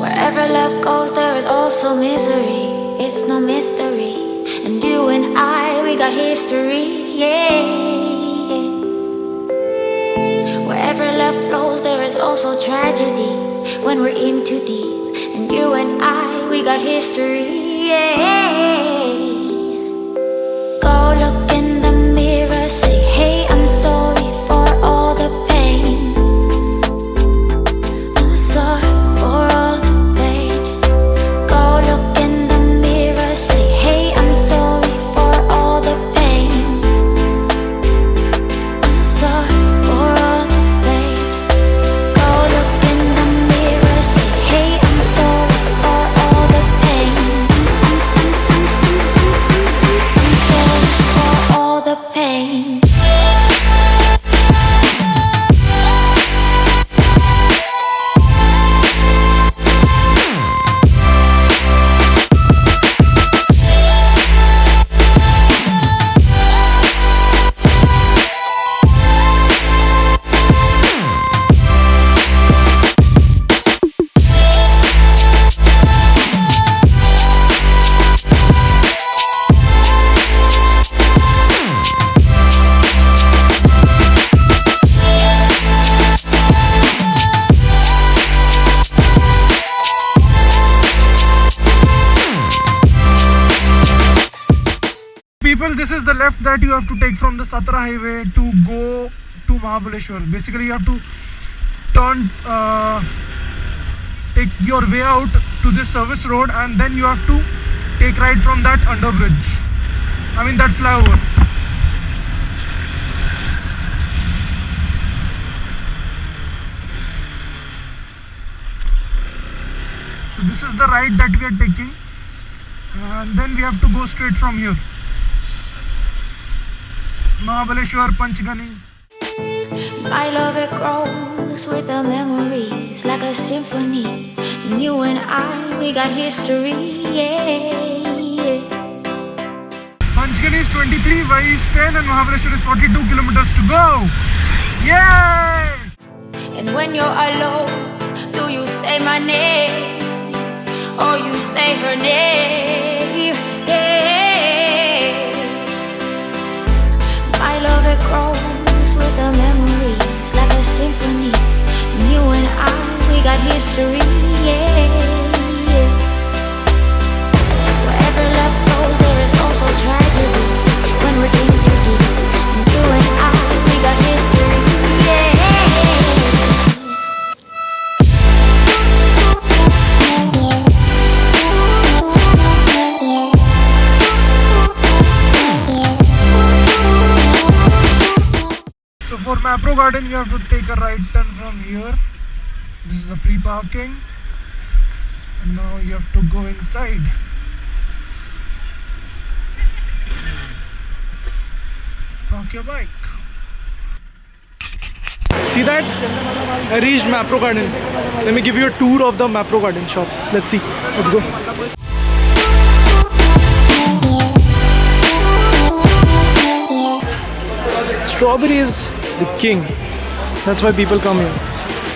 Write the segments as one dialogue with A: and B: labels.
A: Wherever love goes, there is also misery. It's no mystery. And you and I, we got history, yeah. Wherever love flows, there is also tragedy when we're in too deep. And you and I, we got history, yeah. Go look in the mirror, say, hey, I'm sorry for all the pain. I'm sorry for all the pain. Go look in the mirror, say, hey, I'm sorry for all the pain. I'm sorry for all the pain. Go look in the mirror, say, hey, I'm sorry for all the pain. I'm sorry for all the pain.
B: People, this is the left that you have to take from the Satra highway to go to Mahabaleshwar. Basically, you have to turn, take your way out to this service road, and then you have to take right from that underbridge. I mean that flyover. So this is the right that we are taking, and then we have to go straight from here. Mahabaleshwar, Panchgani.
A: My love, it grows with the memories like a symphony. And you and I, we got history, yeah.
B: Panchgani is 23, Vai is 10, and Mahabaleshwar is 42 kilometers to go. Yay!
A: And when you're alone, do you say my name or you say her name? Yeah. My love, it grows with the memories like a symphony. And you and I, we got history, yeah. Wherever love goes, there is also tragedy when we're in too deep. And you and I, we got history, yeah.
B: So for Mapro Garden, you have to take a right turn from here. This is the free parking, and now you have to go inside. Park your bike. See that? I reached Mapro Garden. Let me give you a tour of the Mapro Garden shop. Let's see. Let's go. Strawberry is the king. That's why people come here.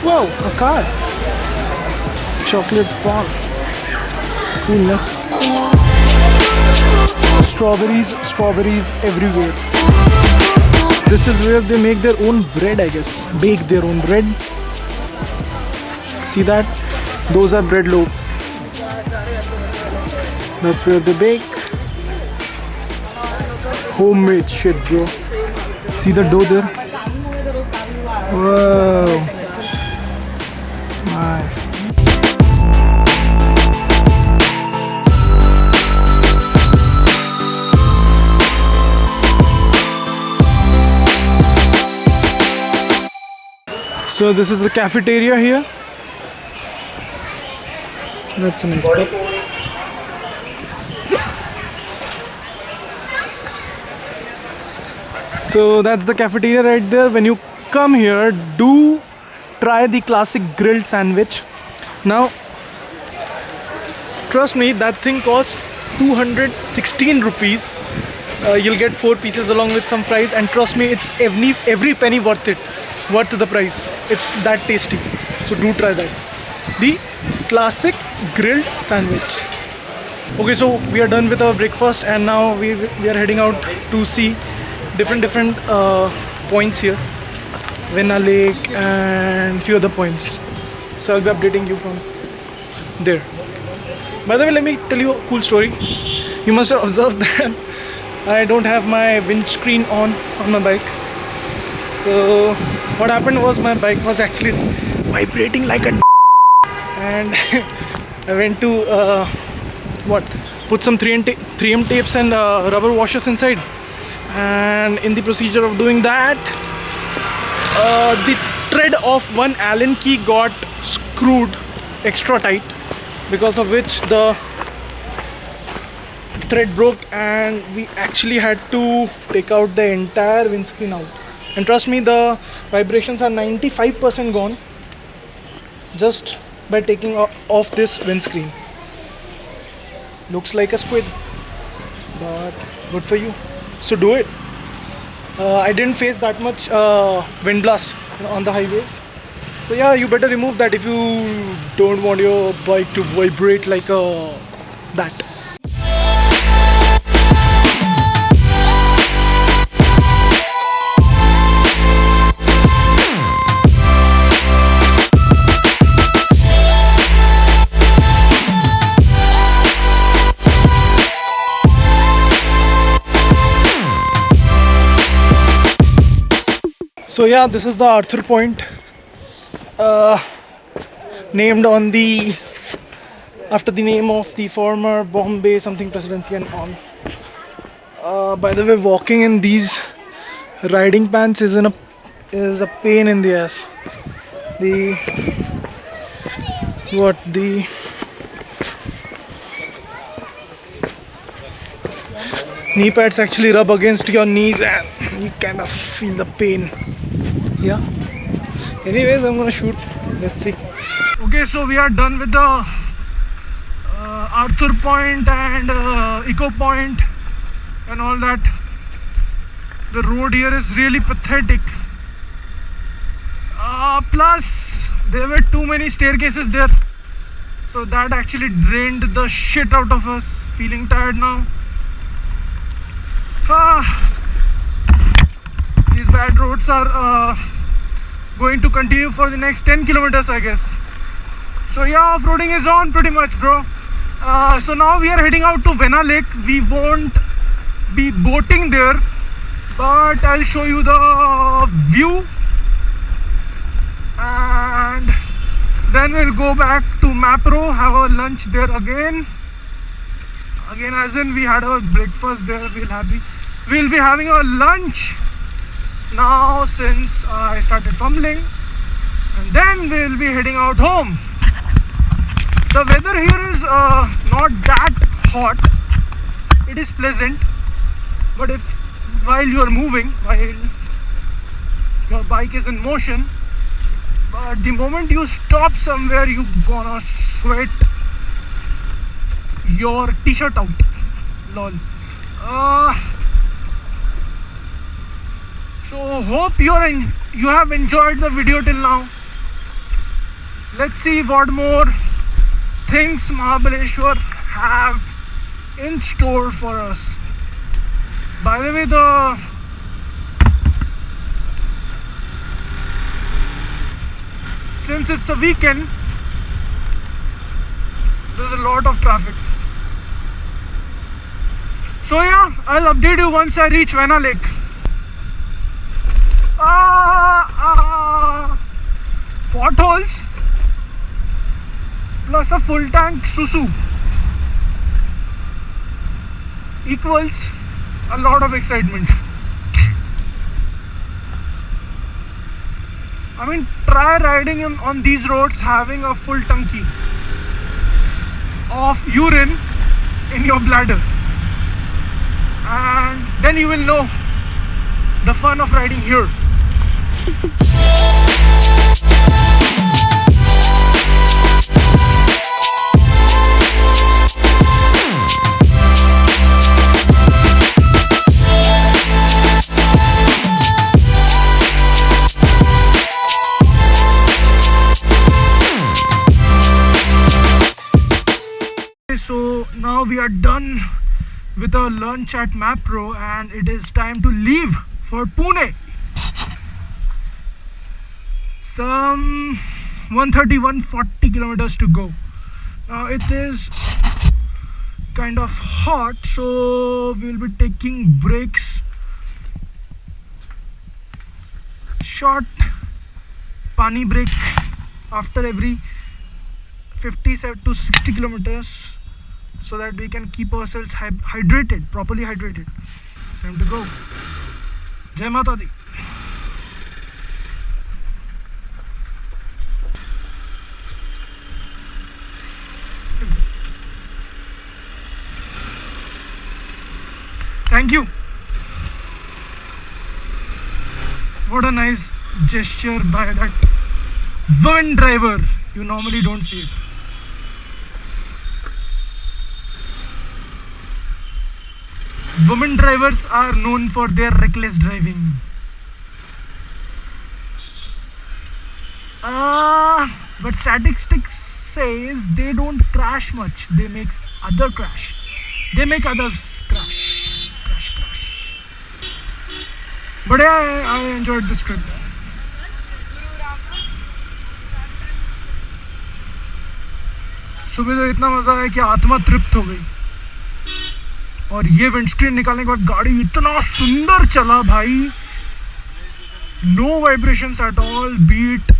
B: Wow, a car. Chocolate bar. Cool, no? Strawberries everywhere. This is where they make their own bread, I guess. Bake their own bread. See that? Those are bread loaves. That's where they bake. Homemade shit, bro. See the dough there? Whoa. Nice. So this is the cafeteria here. That's a nice spot. So that's the cafeteria right there. When you come here, do try the classic grilled sandwich. Now, trust me, that thing costs 216 rupees. You'll get 4 pieces along with some fries, and trust me, it's every penny worth it, worth the price. It's that tasty. So do try that. The classic grilled sandwich. Okay, so we are done with our breakfast and now we are heading out to see different points here, Vena Lake and few other points. So I'll be updating you from there. By the way, let me tell you a cool story. You must have observed that I don't have my windscreen on my bike. So what happened was my bike was actually vibrating like a and I went to put some 3M tapes and rubber washers inside, and in the procedure of doing that, the thread of one Allen key got screwed extra tight, because of which the thread broke and we actually had to take out the entire windscreen out. And trust me, the vibrations are 95% gone just by taking off this windscreen. Looks like a squid, but good for you. So do it. I didn't face that much wind blast on the highways. So yeah, you better remove that if you don't want your bike to vibrate like a bat. So yeah, this is the Arthur Point, named after the name of the former Bombay something presidency and all. By the way, walking in these riding pants is a pain in the ass. The knee pads actually rub against your knees and you kind of feel the pain. Yeah. Anyways, I'm gonna shoot. Let's see. Okay, so we are done with the Arthur Point and Eco Point and all that. The road here is really pathetic. Plus, there were too many staircases there, so that actually drained the shit out of us. Feeling tired now. These bad roads are going to continue for the next 10 kilometers, I guess. So yeah, off-roading is on pretty much, bro. So now we are heading out to Vena Lake. We won't be boating there, but I'll show you the view, and then we'll go back to Mapro, have a lunch there again, as in we had our breakfast there. We'll be having a lunch now since I started fumbling, and then we'll be heading out home. The weather here is not that hot. It is pleasant, but while you are moving, while your bike is in motion, but the moment you stop somewhere, you're gonna sweat your t-shirt out. Lol. So hope you have enjoyed the video till now. Let's see what more things Mahabaleshwar have in store for us. By the way, since it's a weekend, there's a lot of traffic. So yeah, I'll update you once I reach Vena Lake. Potholes plus a full tank Susu equals a lot of excitement. I mean, try riding on these roads having a full tanki of urine in your bladder, and then you will know the fun of riding here. we are done with our lunch at Mapro and it is time to leave for Pune. Some 130-140 kilometers to go. Now it is kind of hot, so we will be taking breaks. Short pani break after every 50 to 60 kilometers, so that we can keep ourselves hydrated, properly hydrated. Time to go. Jai Mata Di. Thank you. What a nice gesture by that woman driver. You normally don't see it. Women drivers are known for their reckless driving. But statistics says they don't crash much. They make others crash. But yeah, I enjoyed this trip. सुबह तो इतना मजा आया कि आत्मा तृप्त हो गई और ये विंडस्क्रीन निकालने के बाद गाड़ी इतना सुंदर चला भाई. No vibrations at all, beat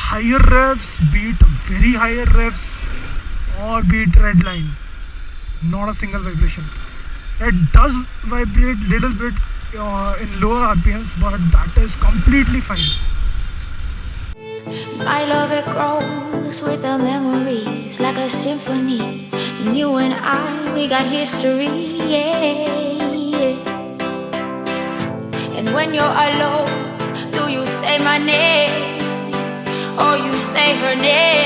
B: higher revs, beat very higher revs, or beat red line. Not a single vibration. It does vibrate little bit in lower RPMs, but that is completely fine.
A: My love, it grows with the memories like a symphony. And you and I, we got history, yeah. And when you're alone, do you say my name? Or you say her name?